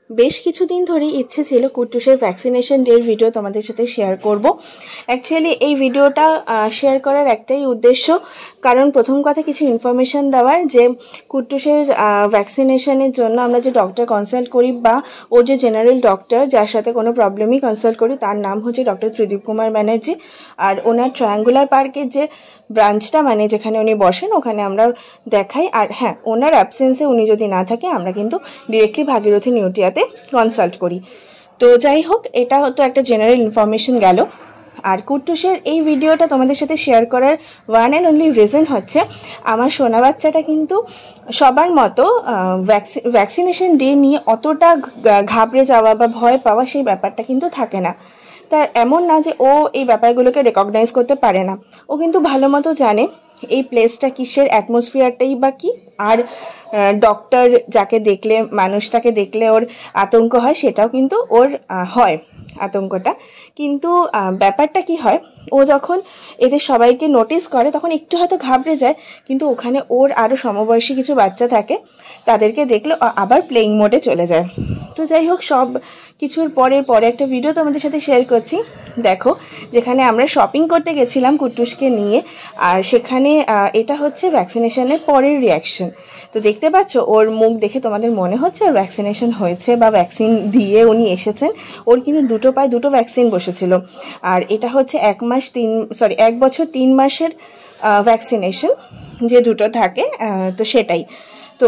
বেশ কিছুদিন ধরেই ইচ্ছে ছিল কুট্টুসের ভ্যাকসিনেশন ডের ভিডিও তোমাদের সাথে শেয়ার করব। অ্যাকচুয়ালি এই ভিডিওটা শেয়ার করার একটাই উদ্দেশ্য, কারণ প্রথম কথা কিছু ইনফরমেশান দেওয়ার যে কুট্টুসের ভ্যাকসিনেশনের জন্য আমরা যে ডক্টর কনসাল্ট করি বা ও যে জেনারেল ডক্টর যার সাথে কোনো প্রবলেমই কনসাল্ট করি তার নাম হচ্ছে ডক্টর ত্রিদীপ কুমার ব্যানার্জি। আর ওনার ট্রায়াঙ্গুলার পার্কের যে ব্রাঞ্চটা মানে যেখানে উনি বসেন ওখানে আমরা দেখাই। আর হ্যাঁ, ওনার অ্যাবসেন্সে উনি যদি না থাকে আমরা কিন্তু ডিরেক্টলি ভাগীরথী নিউটিয়াতে কনসাল্ট করি। তো যাই হোক, এটা হতো একটা জেনারেল ইনফরমেশন গেল। আর কুট্টুসের এই ভিডিওটা তোমাদের সাথে শেয়ার করার ওয়ান অ্যান্ড অনলি রিজন হচ্ছে আমার সোনা বাচ্চাটা কিন্তু সবার মতো ভ্যাকসিনেশন ডে নিয়ে অতটা ঘাবড়ে যাওয়া বা ভয় পাওয়া সেই ব্যাপারটা কিন্তু থাকে না। তার এমন না যে ও এই ব্যাপারগুলোকে রেকগনাইজ করতে পারে না, ও কিন্তু ভালো মতো জানে এই প্লেসটা কিসের, অ্যাটমসফিয়ারটাই বা কী। আর ডক্টর যাকে দেখলে, মানুষটাকে দেখলে ওর আতঙ্ক হয়, সেটাও কিন্তু ওর হয় আতঙ্কটা। কিন্তু ব্যাপারটা কি হয়, ও যখন এদের সবাইকে নোটিস করে তখন একটু হয়তো ঘাবড়ে যায়, কিন্তু ওখানে ওর আরও সমবয়সী কিছু বাচ্চা থাকে, তাদেরকে দেখলে আবার প্লেইং মোডে চলে যায়। তো যাই হোক, সব কিছুর পরে একটা ভিডিও তোমাদের সাথে শেয়ার করছি। দেখো, যেখানে আমরা শপিং করতে গেছিলাম কুট্টুসকে নিয়ে, আর সেখানে এটা হচ্ছে ভ্যাকসিনেশনের পরের রিয়াকশন। তো দেখতে পাচ্ছ ওর মুখ দেখে তোমাদের মনে হচ্ছে ওর ভ্যাকসিনেশন হয়েছে বা ভ্যাকসিন দিয়ে উনি এসেছেন। ওর কিন্তু দুটো পায়ে দুটো ভ্যাকসিন বসেছিল। আর এটা হচ্ছে 1 বছর 3 মাসের ভ্যাকসিনেশন যে দুটো থাকে, তো সেটাই। তো